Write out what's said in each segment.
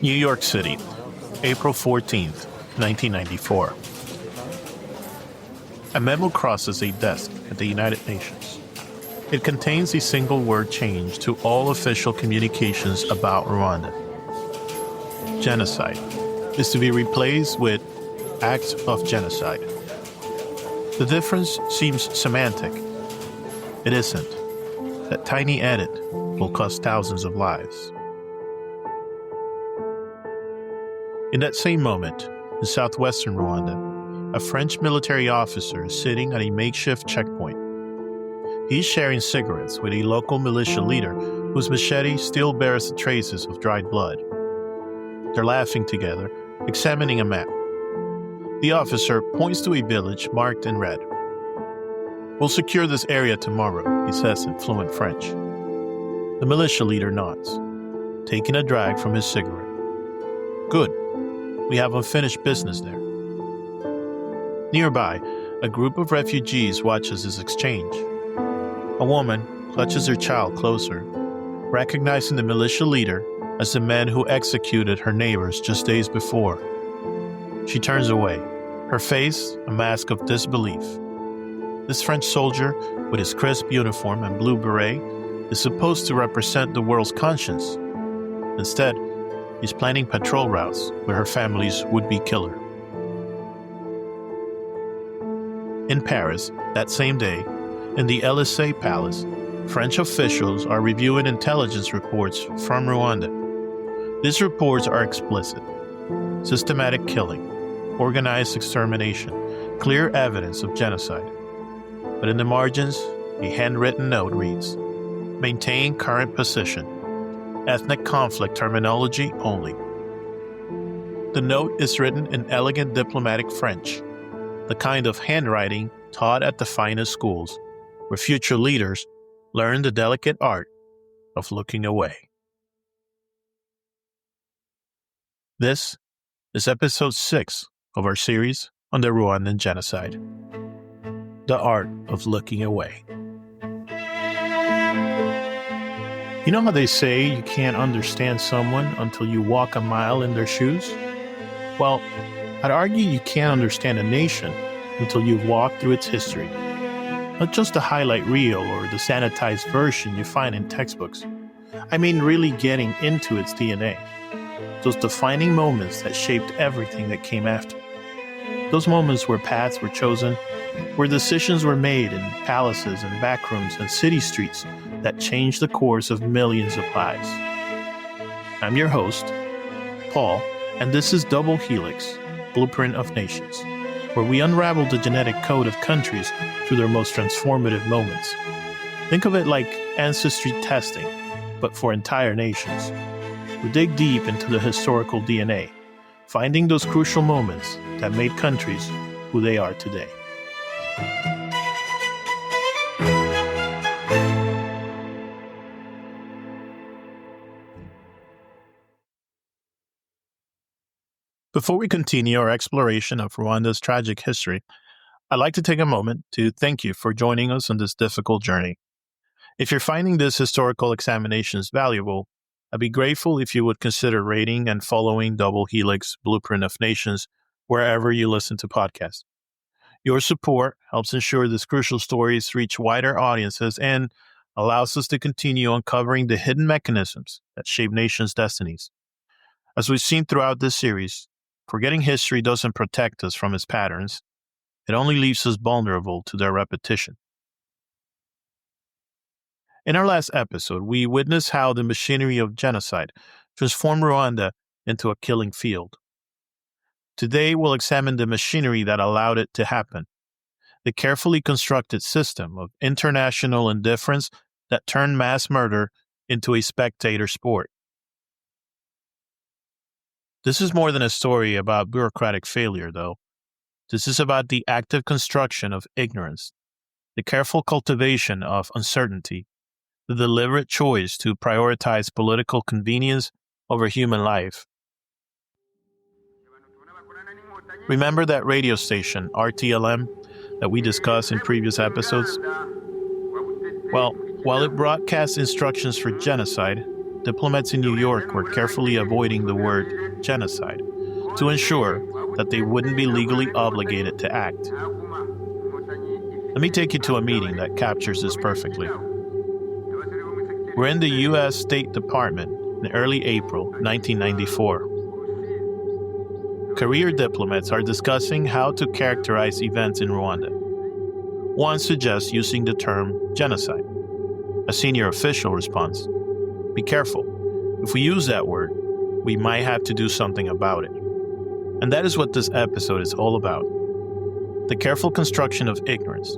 New York City, April 14th, 1994. A memo crosses a desk at the United Nations. It contains a single word change to all official communications about Rwanda. Genocide is to be replaced with acts of genocide. The difference seems semantic. It isn't. That tiny edit will cost thousands of lives. In that same moment, in southwestern Rwanda, a French military officer is sitting at a makeshift checkpoint. He's sharing cigarettes with a local militia leader whose machete still bears the traces of dried blood. They're laughing together, examining a map. The officer points to a village marked in red. "We'll secure this area tomorrow," he says in fluent French. The militia leader nods, taking a drag from his cigarette. "Good. We have unfinished business there." Nearby, a group of refugees watches this exchange. A woman clutches her child closer, recognizing the militia leader as the man who executed her neighbors just days before. She turns away, her face a mask of disbelief. This French soldier, with his crisp uniform and blue beret, is supposed to represent the world's conscience. Instead, he's planning patrol routes with her family's would-be killer. In Paris, that same day, in the Élysée Palace, French officials are reviewing intelligence reports from Rwanda. These reports are explicit. Systematic killing, organized extermination, clear evidence of genocide. But in the margins, a handwritten note reads, "Maintain current position. Ethnic conflict terminology only." The note is written in elegant diplomatic French, the kind of handwriting taught at the finest schools, where future leaders learn the delicate art of looking away. This is episode 6 of our series on the Rwandan genocide, The Art of Looking Away. You know how they say you can't understand someone until you walk a mile in their shoes? Well, I'd argue you can't understand a nation until you've walked through its history. Not just the highlight reel or the sanitized version you find in textbooks. I mean really getting into its DNA. Those defining moments that shaped everything that came after. Those moments where paths were chosen, where decisions were made in palaces and backrooms and city streets that changed the course of millions of lives. I'm your host, Paul, and this is Double Helix, Blueprint of Nations, where we unravel the genetic code of countries through their most transformative moments. Think of it like ancestry testing, but for entire nations. We dig deep into the historical DNA, finding those crucial moments that made countries who they are today. Before we continue our exploration of Rwanda's tragic history, I'd like to take a moment to thank you for joining us on this difficult journey. If you're finding this historical examinations valuable, I'd be grateful if you would consider rating and following Double Helix Blueprint of Nations wherever you listen to podcasts. Your support helps ensure these crucial stories reach wider audiences and allows us to continue uncovering the hidden mechanisms that shape nations' destinies. As we've seen throughout this series, forgetting history doesn't protect us from its patterns. It only leaves us vulnerable to their repetition. In our last episode, we witnessed how the machinery of genocide transformed Rwanda into a killing field. Today, we'll examine the machinery that allowed it to happen, the carefully constructed system of international indifference that turned mass murder into a spectator sport. This is more than a story about bureaucratic failure, though. This is about the active construction of ignorance, the careful cultivation of uncertainty, the deliberate choice to prioritize political convenience over human life. Remember that radio station, RTLM, that we discussed in previous episodes? Well, while it broadcasts instructions for genocide, diplomats in New York were carefully avoiding the word genocide to ensure that they wouldn't be legally obligated to act. Let me take you to a meeting that captures this perfectly. We're in the U.S. State Department in early April 1994. Career diplomats are discussing how to characterize events in Rwanda. One suggests using the term genocide. A senior official responds, "Be careful. If we use that word, we might have to do something about it." And that is what this episode is all about. The careful construction of ignorance,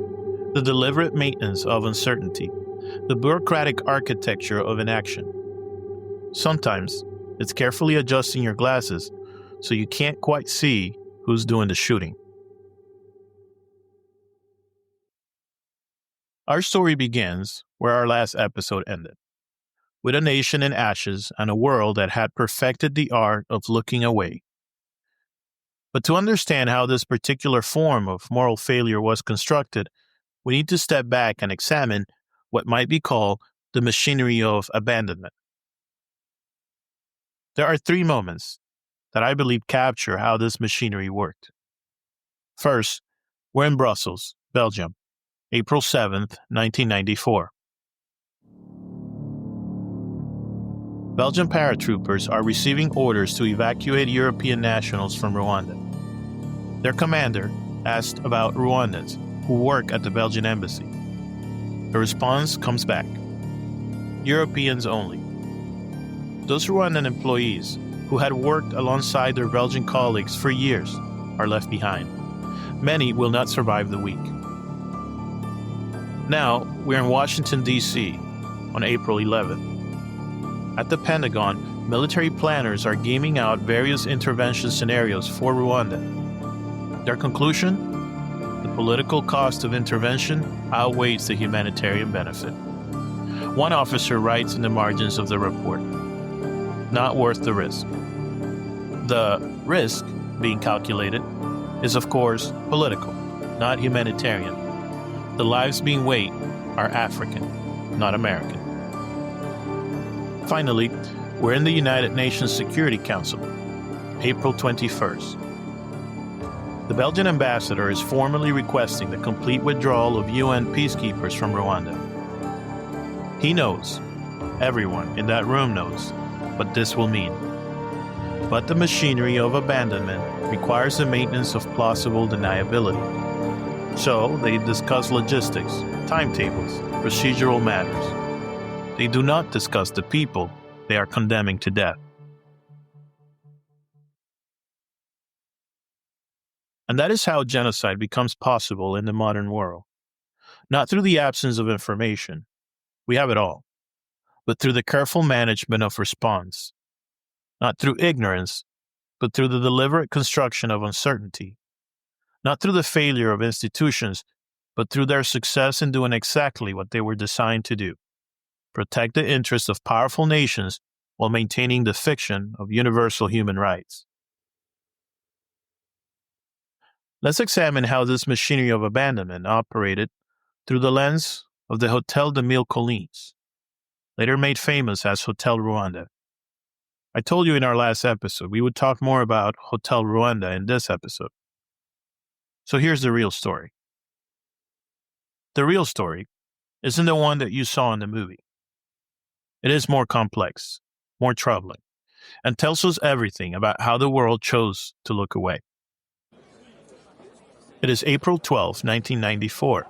the deliberate maintenance of uncertainty, the bureaucratic architecture of inaction. Sometimes it's carefully adjusting your glasses so you can't quite see who's doing the shooting. Our story begins where our last episode ended, with a nation in ashes and a world that had perfected the art of looking away. But to understand how this particular form of moral failure was constructed, we need to step back and examine what might be called the machinery of abandonment. There are 3 moments that I believe capture how this machinery worked. First, we're in Brussels, Belgium, April 7th, 1994. Belgian paratroopers are receiving orders to evacuate European nationals from Rwanda. Their commander asked about Rwandans who work at the Belgian embassy. The response comes back: Europeans only. Those Rwandan employees who had worked alongside their Belgian colleagues for years are left behind. Many will not survive the week. Now, we're in Washington, D.C. on April 11th. At the Pentagon, military planners are gaming out various intervention scenarios for Rwanda. Their conclusion? The political cost of intervention outweighs the humanitarian benefit. One officer writes in the margins of the report, "Not worth the risk." The risk being calculated is, of course, political, not humanitarian. The lives being weighed are African, not American. Finally, we're in the United Nations Security Council, April 21st. The Belgian ambassador is formally requesting the complete withdrawal of UN peacekeepers from Rwanda. He knows, everyone in that room knows, what this will mean. But the machinery of abandonment requires the maintenance of plausible deniability. So they discuss logistics, timetables, procedural matters. They do not discuss the people they are condemning to death. And that is how genocide becomes possible in the modern world. Not through the absence of information, we have it all, but through the careful management of response. Not through ignorance, but through the deliberate construction of uncertainty. Not through the failure of institutions, but through their success in doing exactly what they were designed to do: protect the interests of powerful nations while maintaining the fiction of universal human rights. Let's examine how this machinery of abandonment operated through the lens of the Hotel de Mille Collines, later made famous as Hotel Rwanda. I told you in our last episode we would talk more about Hotel Rwanda in this episode. So here's the real story. The real story isn't the one that you saw in the movie. It is more complex, more troubling, and tells us everything about how the world chose to look away. It is April 12, 1994.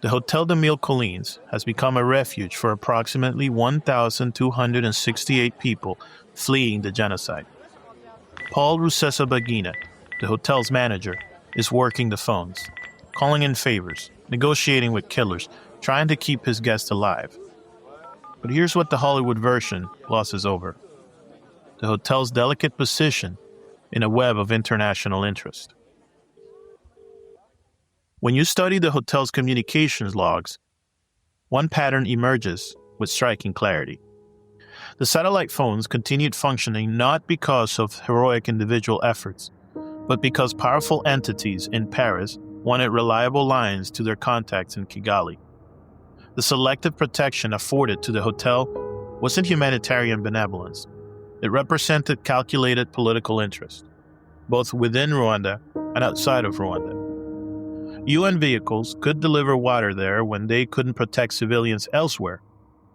The Hotel de Mille Collines has become a refuge for approximately 1,268 people fleeing the genocide. Paul Rusesabagina, the hotel's manager, is working the phones, calling in favors, negotiating with killers, trying to keep his guests alive. But here's what the Hollywood version glosses over: the hotel's delicate position in a web of international interest. When you study the hotel's communications logs, one pattern emerges with striking clarity. The satellite phones continued functioning not because of heroic individual efforts, but because powerful entities in Paris wanted reliable lines to their contacts in Kigali. The selective protection afforded to the hotel wasn't humanitarian benevolence. It represented calculated political interest, both within Rwanda and outside of Rwanda. UN vehicles could deliver water there when they couldn't protect civilians elsewhere,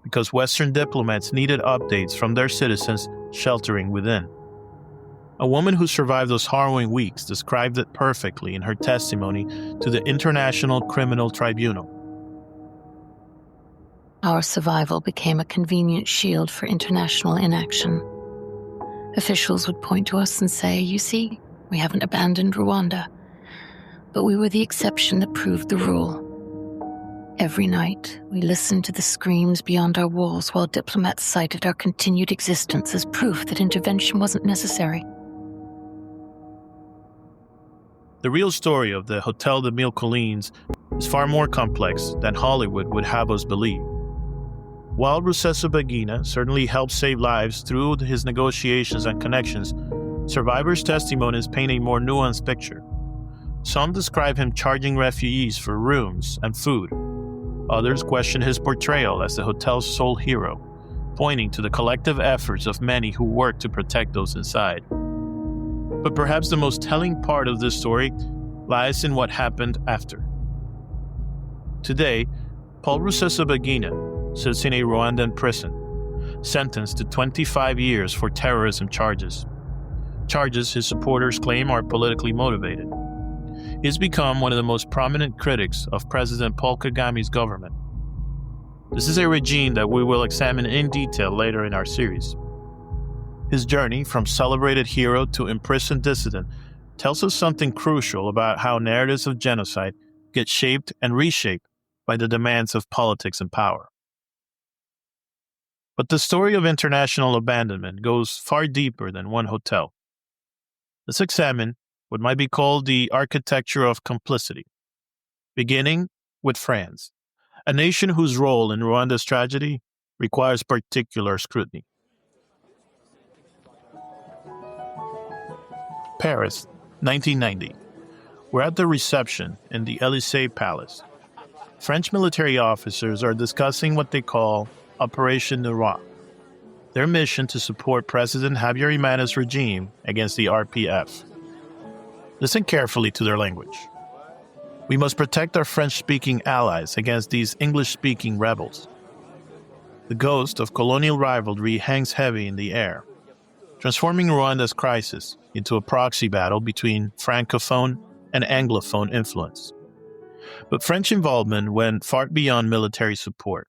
because Western diplomats needed updates from their citizens sheltering within. A woman who survived those harrowing weeks described it perfectly in her testimony to the International Criminal Tribunal. Our survival became a convenient shield for international inaction. Officials would point to us and say, "You see, we haven't abandoned Rwanda." But we were the exception that proved the rule. Every night, we listened to the screams beyond our walls while diplomats cited our continued existence as proof that intervention wasn't necessary. The real story of the Hotel de Mille Collines is far more complex than Hollywood would have us believe. While Rusesabagina certainly helped save lives through his negotiations and connections, survivors' testimonies paint a more nuanced picture. Some describe him charging refugees for rooms and food. Others question his portrayal as the hotel's sole hero, pointing to the collective efforts of many who worked to protect those inside. But perhaps the most telling part of this story lies in what happened after. Today, Paul Rusesabagina sits in a Rwandan prison, sentenced to 25 years for terrorism charges. Charges his supporters claim are politically motivated. He's become one of the most prominent critics of President Paul Kagame's government. This is a regime that we will examine in detail later in our series. His journey from celebrated hero to imprisoned dissident tells us something crucial about how narratives of genocide get shaped and reshaped by the demands of politics and power. But the story of international abandonment goes far deeper than one hotel. Let's examine what might be called the architecture of complicity, beginning with France, a nation whose role in Rwanda's tragedy requires particular scrutiny. Paris, 1990. We're at the reception in the Élysée Palace. French military officers are discussing what they call Operation Noir, their mission to support President Habyarimana's regime against the RPF. Listen carefully to their language. We must protect our French-speaking allies against these English-speaking rebels. The ghost of colonial rivalry hangs heavy in the air, transforming Rwanda's crisis into a proxy battle between Francophone and Anglophone influence. But French involvement went far beyond military support.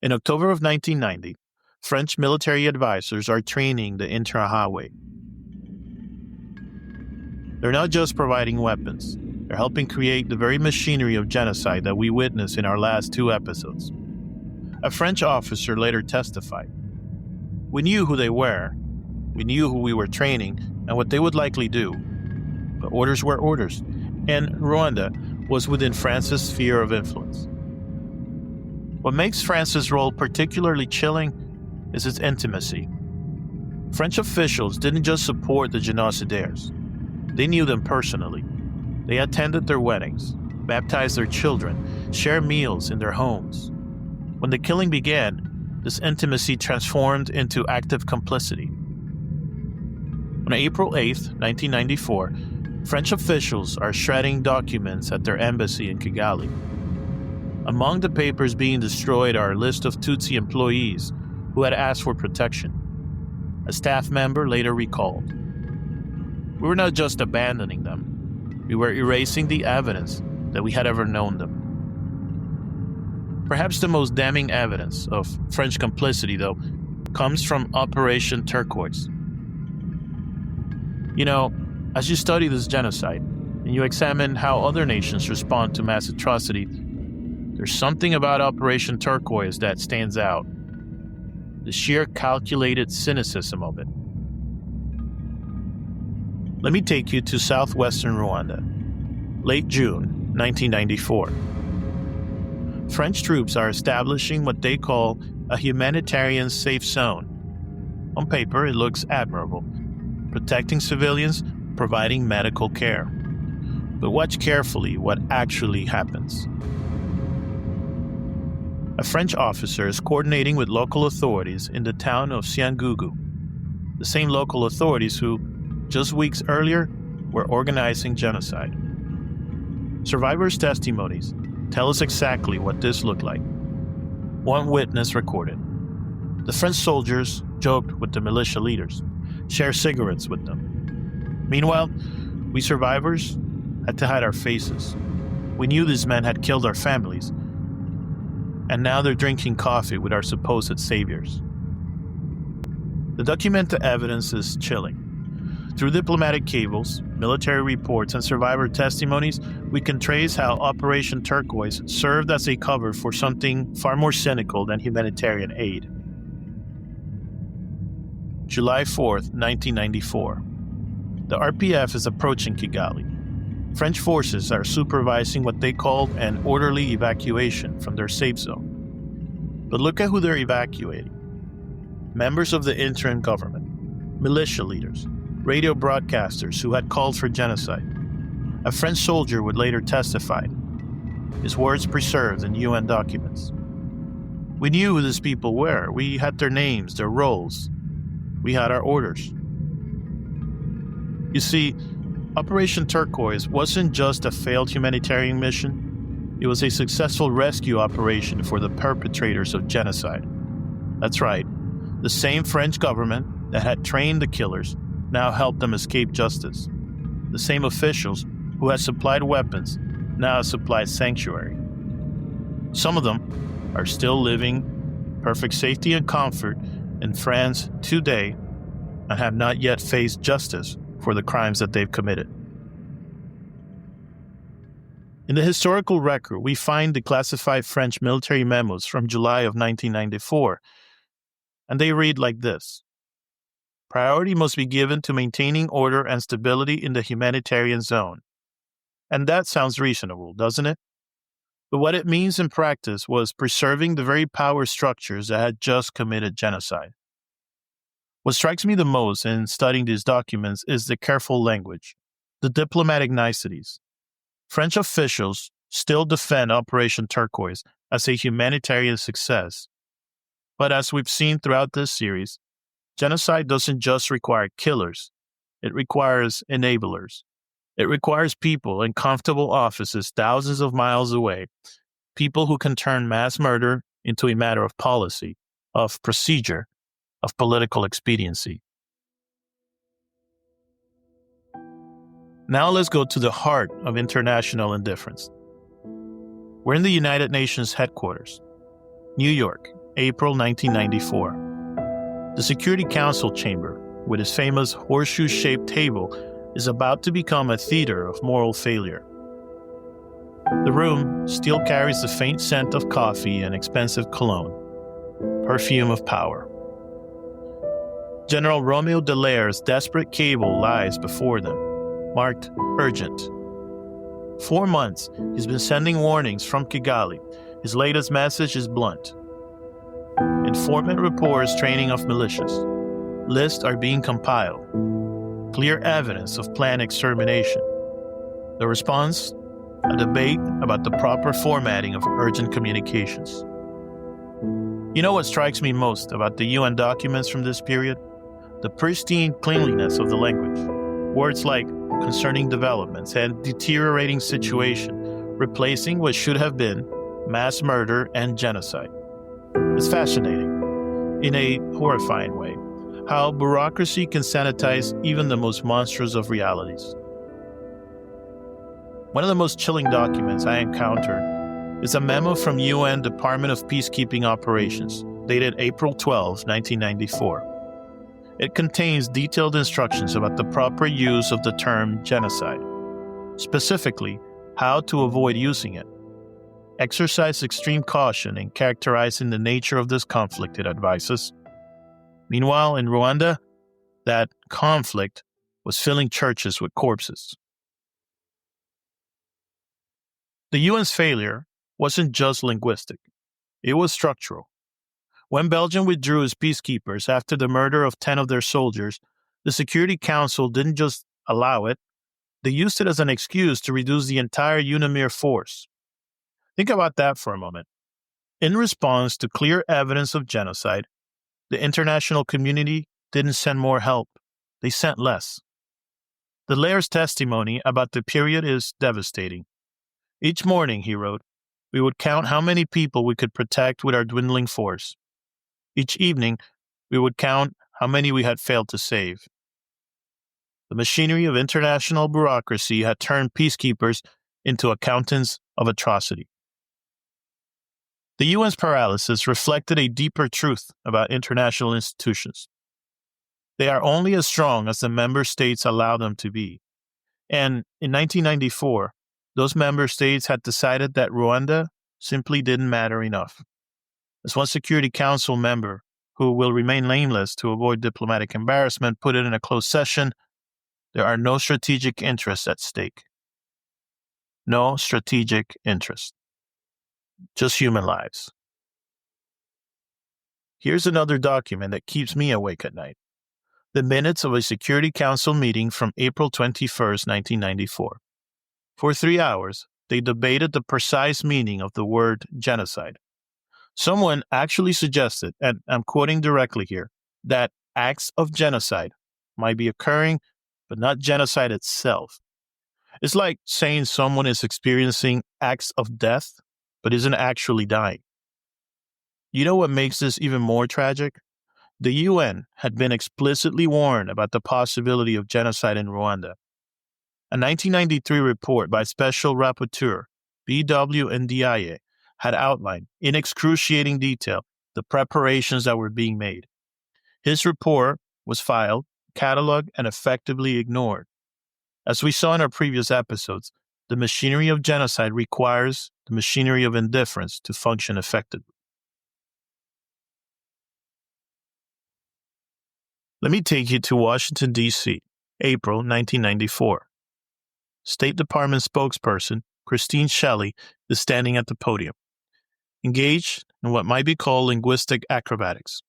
In October of 1990, French military advisors are training the Interahamwe. They're not just providing weapons, they're helping create the very machinery of genocide that we witnessed in our last two episodes. A French officer later testified, "We knew who they were, we knew who we were training and what they would likely do, but orders were orders, and Rwanda was within France's sphere of influence." What makes France's role particularly chilling is its intimacy. French officials didn't just support the genocidaires. They knew them personally. They attended their weddings, baptized their children, shared meals in their homes. When the killing began, this intimacy transformed into active complicity. On April 8, 1994, French officials are shredding documents at their embassy in Kigali. Among the papers being destroyed are a list of Tutsi employees who had asked for protection. A staff member later recalled, "We were not just abandoning them, we were erasing the evidence that we had ever known them." Perhaps the most damning evidence of French complicity, though, comes from Operation Turquoise. You know, as you study this genocide, and you examine how other nations respond to mass atrocity, there's something about Operation Turquoise that stands out. The sheer calculated cynicism of it. Let me take you to southwestern Rwanda, late June 1994. French troops are establishing what they call a humanitarian safe zone. On paper, it looks admirable, protecting civilians, providing medical care. But watch carefully what actually happens. A French officer is coordinating with local authorities in the town of Cyangugu, the same local authorities who, just weeks earlier, were organizing genocide. Survivors' testimonies tell us exactly what this looked like. One witness recorded. The French soldiers joked with the militia leaders, shared cigarettes with them. Meanwhile, we survivors had to hide our faces. We knew these men had killed our families, and now they're drinking coffee with our supposed saviors. The documented evidence is chilling. Through diplomatic cables, military reports, and survivor testimonies, we can trace how Operation Turquoise served as a cover for something far more cynical than humanitarian aid. July 4th, 1994. The RPF is approaching Kigali. French forces are supervising what they called an orderly evacuation from their safe zone. But look at who they're evacuating. Members of the interim government, militia leaders, radio broadcasters who had called for genocide. A French soldier would later testify, his words preserved in UN documents. We knew who these people were. We had their names, their roles. We had our orders. You see, Operation Turquoise wasn't just a failed humanitarian mission. It was a successful rescue operation for the perpetrators of genocide. That's right, the same French government that had trained the killers now helped them escape justice. The same officials who had supplied weapons now supply sanctuary. Some of them are still living perfect safety and comfort in France today and have not yet faced justice for the crimes that they've committed. In the historical record, we find declassified French military memos from July of 1994, and they read like this. Priority must be given to maintaining order and stability in the humanitarian zone. And that sounds reasonable, doesn't it? But what it means in practice was preserving the very power structures that had just committed genocide. What strikes me the most in studying these documents is the careful language, the diplomatic niceties. French officials still defend Operation Turquoise as a humanitarian success. But as we've seen throughout this series, genocide doesn't just require killers, it requires enablers. It requires people in comfortable offices thousands of miles away, people who can turn mass murder into a matter of policy, of procedure, of political expediency. Now let's go to the heart of international indifference. We're in the United Nations headquarters, New York, April 1994. The Security Council chamber, with its famous horseshoe-shaped table, is about to become a theater of moral failure. The room still carries the faint scent of coffee and expensive cologne, perfume of power. General Romeo Dallaire's desperate cable lies before them, marked urgent. 4 months, he's been sending warnings from Kigali. His latest message is blunt. Informant reports training of militias. Lists are being compiled. Clear evidence of planned extermination. The response? A debate about the proper formatting of urgent communications. You know what strikes me most about the UN documents from this period? The pristine cleanliness of the language. Words like concerning developments and deteriorating situation, replacing what should have been mass murder and genocide. It's fascinating, in a horrifying way, how bureaucracy can sanitize even the most monstrous of realities. One of the most chilling documents I encountered is a memo from UN Department of Peacekeeping Operations, dated April 12, 1994. It contains detailed instructions about the proper use of the term genocide, specifically how to avoid using it. Exercise extreme caution in characterizing the nature of this conflict, it advises. Meanwhile, in Rwanda, that conflict was filling churches with corpses. The UN's failure wasn't just linguistic, it was structural. When Belgium withdrew its peacekeepers after the murder of 10 of their soldiers, the Security Council didn't just allow it, they used it as an excuse to reduce the entire UNAMIR force. Think about that for a moment. In response to clear evidence of genocide, the international community didn't send more help. They sent less. Dallaire's testimony about the period is devastating. Each morning, he wrote, we would count how many people we could protect with our dwindling force. Each evening, we would count how many we had failed to save. The machinery of international bureaucracy had turned peacekeepers into accountants of atrocity. The UN's paralysis reflected a deeper truth about international institutions. They are only as strong as the member states allow them to be. And in 1994, those member states had decided that Rwanda simply didn't matter enough. As one Security Council member, who will remain nameless to avoid diplomatic embarrassment, put it in a closed session, there are no strategic interests at stake. No strategic interest. Just human lives. Here's another document that keeps me awake at night. The minutes of a Security Council meeting from April 21st, 1994. For 3 hours, they debated the precise meaning of the word genocide. Someone actually suggested, and I'm quoting directly here, that acts of genocide might be occurring, but not genocide itself. It's like saying someone is experiencing acts of death, but isn't actually dying. You know what makes this even more tragic? The UN had been explicitly warned about the possibility of genocide in Rwanda. A 1993 report by Special Rapporteur B.W. Ndiaye had outlined, in excruciating detail, the preparations that were being made. His report was filed, cataloged, and effectively ignored. As we saw in our previous episodes, the machinery of genocide requires the machinery of indifference to function effectively. Let me take you to Washington, D.C., April 1994. State Department spokesperson Christine Shelley is standing at the podium, engaged in what might be called linguistic acrobatics.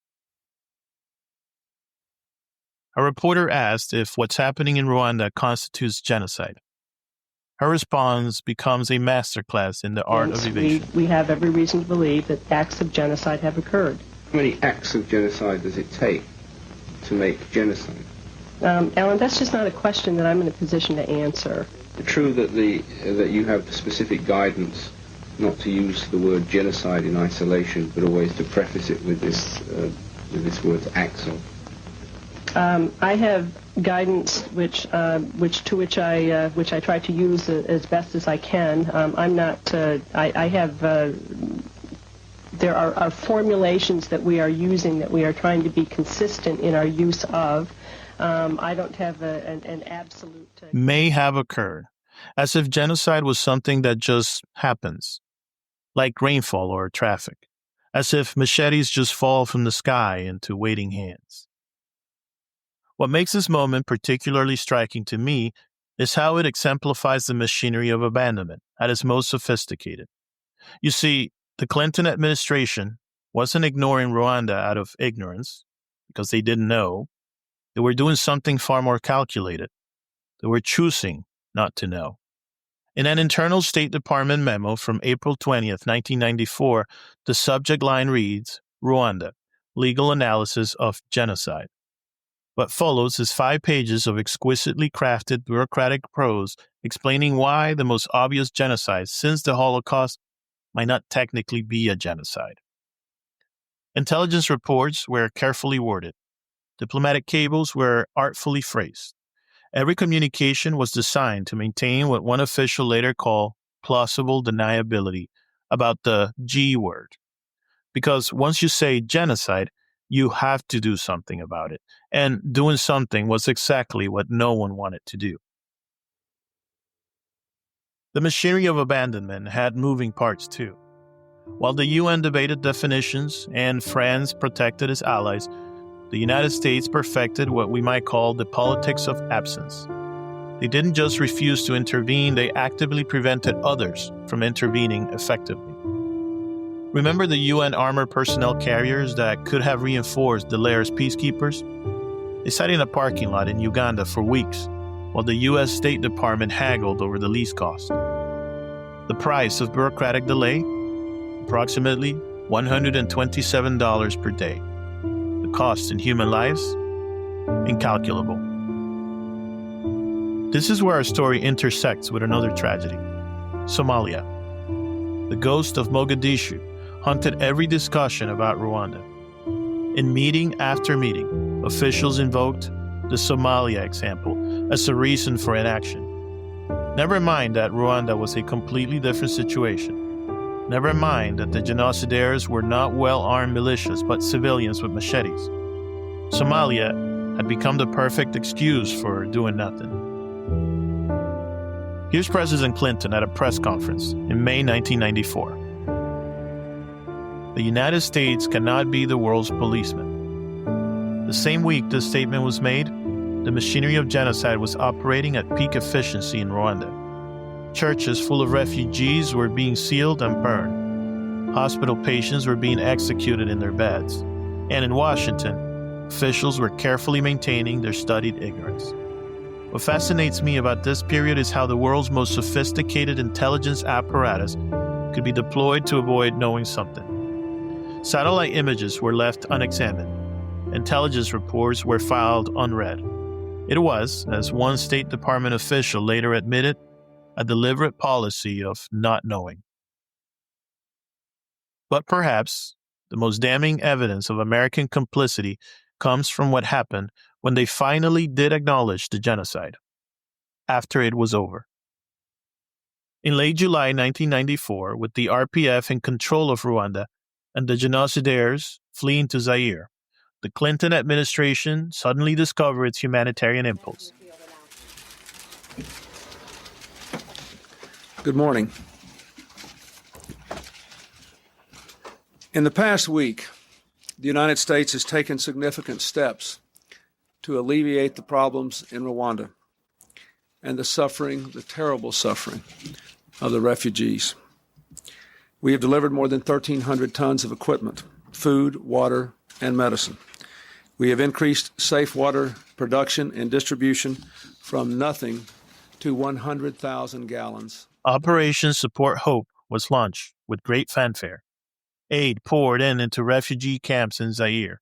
A reporter asked if what's happening in Rwanda constitutes genocide. Her response becomes a masterclass in the art of evasion. We have every reason to believe that acts of genocide have occurred. How many acts of genocide does it take to make genocide? Alan, that's just not a question that I'm in a position to answer. True that that you have specific guidance not to use the word genocide in isolation, but always to preface it with this word acts of. I have guidance which I try to use as best as I can. I'm not. I have. There are formulations that we are using that we are trying to be consistent in our use of. I don't have an absolute... May have occurred, as if genocide was something that just happens, like rainfall or traffic, as if machetes just fall from the sky into waiting hands. What makes this moment particularly striking to me is how it exemplifies the machinery of abandonment at its most sophisticated. You see, the Clinton administration wasn't ignoring Rwanda out of ignorance, because they didn't know. They were doing something far more calculated. They were choosing not to know. In an internal State Department memo from April 20th, 1994, the subject line reads, Rwanda, Legal Analysis of Genocide. What follows is 5 pages of exquisitely crafted bureaucratic prose explaining why the most obvious genocide since the Holocaust might not technically be a genocide. Intelligence reports were carefully worded. Diplomatic cables were artfully phrased. Every communication was designed to maintain what one official later called plausible deniability about the G word. Because once you say genocide, you have to do something about it. And doing something was exactly what no one wanted to do. The machinery of abandonment had moving parts too. While the UN debated definitions and France protected its allies, the United States perfected what we might call the politics of absence. They didn't just refuse to intervene, they actively prevented others from intervening effectively. Remember the UN armored personnel carriers that could have reinforced Dallaire's peacekeepers? They sat in a parking lot in Uganda for weeks, while the U.S. State Department haggled over the lease cost. The price of bureaucratic delay? Approximately $127 per day. The cost in human lives? Incalculable. This is where our story intersects with another tragedy. Somalia. The ghost of Mogadishu haunted every discussion about Rwanda. In meeting after meeting, officials invoked the Somalia example as a reason for inaction. Never mind that Rwanda was a completely different situation. Never mind that the genocidaires were not well-armed militias but civilians with machetes. Somalia had become the perfect excuse for doing nothing. Here's President Clinton at a press conference in May 1994. The United States cannot be the world's policeman. The same week this statement was made, the machinery of genocide was operating at peak efficiency in Rwanda. Churches full of refugees were being sealed and burned. Hospital patients were being executed in their beds. And in Washington, officials were carefully maintaining their studied ignorance. What fascinates me about this period is how the world's most sophisticated intelligence apparatus could be deployed to avoid knowing something. Satellite images were left unexamined. Intelligence reports were filed unread. It was, as one State Department official later admitted, a deliberate policy of not knowing. But perhaps the most damning evidence of American complicity comes from what happened when they finally did acknowledge the genocide, after it was over. In late July 1994, with the RPF in control of Rwanda and the genocidaires fleeing to Zaire, the Clinton administration suddenly discovered its humanitarian impulse. Good morning. In the past week, the United States has taken significant steps to alleviate the problems in Rwanda and the suffering, the terrible suffering of the refugees. We have delivered more than 1,300 tons of equipment, food, water, and medicine. We have increased safe water production and distribution from nothing to 100,000 gallons. Operation Support Hope was launched with great fanfare. Aid poured into refugee camps in Zaire,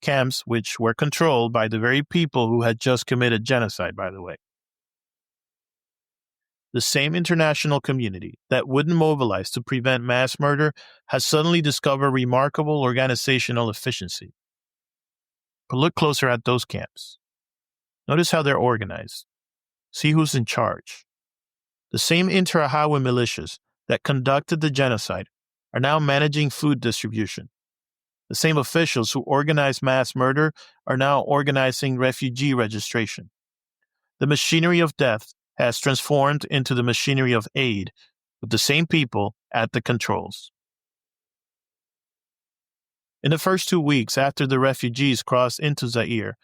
camps which were controlled by the very people who had just committed genocide, by the way. The same international community that wouldn't mobilize to prevent mass murder has suddenly discovered remarkable organizational efficiency. But look closer at those camps. Notice how they're organized. See who's in charge. The same Interahamwe militias that conducted the genocide are now managing food distribution. The same officials who organized mass murder are now organizing refugee registration. The machinery of death has transformed into the machinery of aid, with the same people at the controls. In the first 2 weeks after the refugees crossed into Zaire,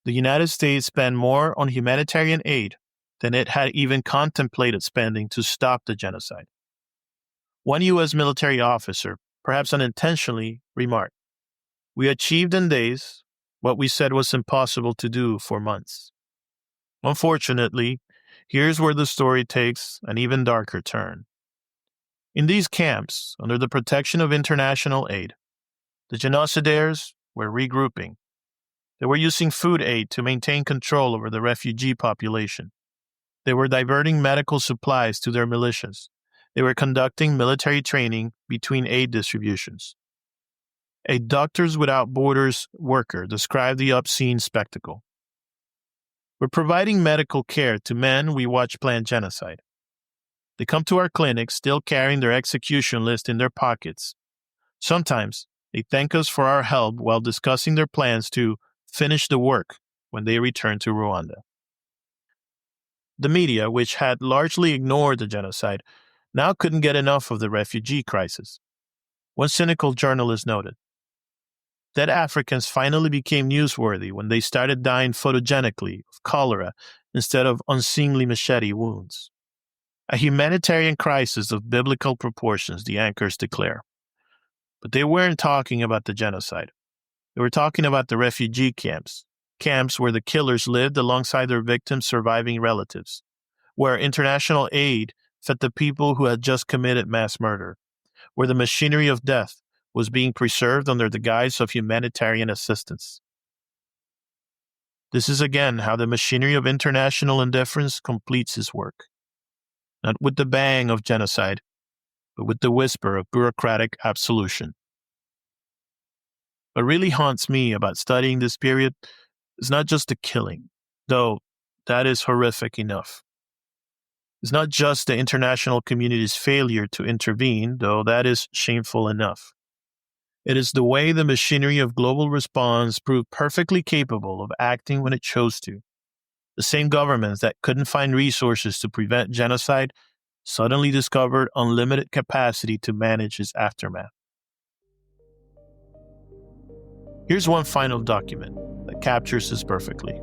the United States spent more on humanitarian aid than it had even contemplated spending to stop the genocide. One U.S. military officer, perhaps unintentionally, remarked, "We achieved in days what we said was impossible to do for months." Unfortunately, here's where the story takes an even darker turn. In these camps, under the protection of international aid, the genocidaires were regrouping. They were using food aid to maintain control over the refugee population. They were diverting medical supplies to their militias. They were conducting military training between aid distributions. A Doctors Without Borders worker described the obscene spectacle. "We're providing medical care to men we watch plan genocide. They come to our clinics still carrying their execution list in their pockets. Sometimes they thank us for our help while discussing their plans to finish the work when they return to Rwanda." The media, which had largely ignored the genocide, now couldn't get enough of the refugee crisis. One cynical journalist noted, "Dead Africans finally became newsworthy when they started dying photogenically of cholera instead of unseemly machete wounds." A humanitarian crisis of biblical proportions, the anchors declare. But they weren't talking about the genocide. They were talking about the refugee camps, camps where the killers lived alongside their victims' surviving relatives, where international aid fed the people who had just committed mass murder, where the machinery of death was being preserved under the guise of humanitarian assistance. This is again how the machinery of international indifference completes its work. Not with the bang of genocide, but with the whisper of bureaucratic absolution. What really haunts me about studying this period is not just the killing, though that is horrific enough. It's not just the international community's failure to intervene, though that is shameful enough. It is the way the machinery of global response proved perfectly capable of acting when it chose to. The same governments that couldn't find resources to prevent genocide suddenly discovered unlimited capacity to manage its aftermath. Here's one final document that captures this perfectly.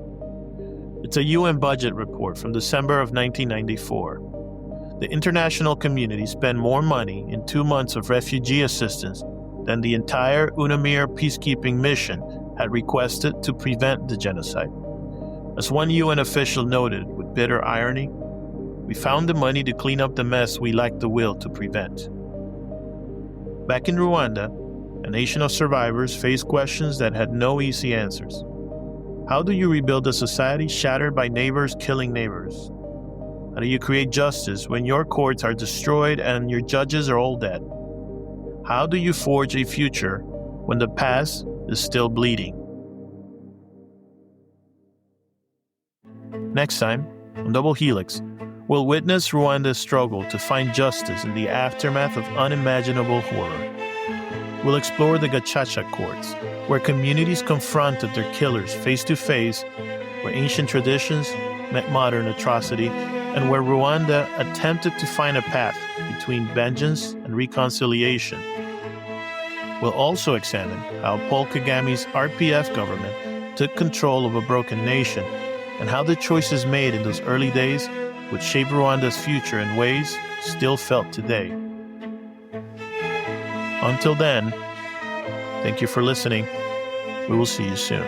It's a UN budget report from December of 1994. The international community spent more money in 2 months of refugee assistance than the entire UNAMIR peacekeeping mission had requested to prevent the genocide. As one UN official noted with bitter irony, we found the money to clean up the mess we lacked the will to prevent. Back in Rwanda, a nation of survivors faced questions that had no easy answers. How do you rebuild a society shattered by neighbors killing neighbors? How do you create justice when your courts are destroyed and your judges are all dead? How do you forge a future when the past is still bleeding? Next time, on Double Helix, we'll witness Rwanda's struggle to find justice in the aftermath of unimaginable horror. We'll explore the Gacaca courts, where communities confronted their killers face to face, where ancient traditions met modern atrocity, and where Rwanda attempted to find a path between vengeance and reconciliation. We'll also examine how Paul Kagame's RPF government took control of a broken nation and how the choices made in those early days would shape Rwanda's future in ways still felt today. Until then, thank you for listening. We will see you soon.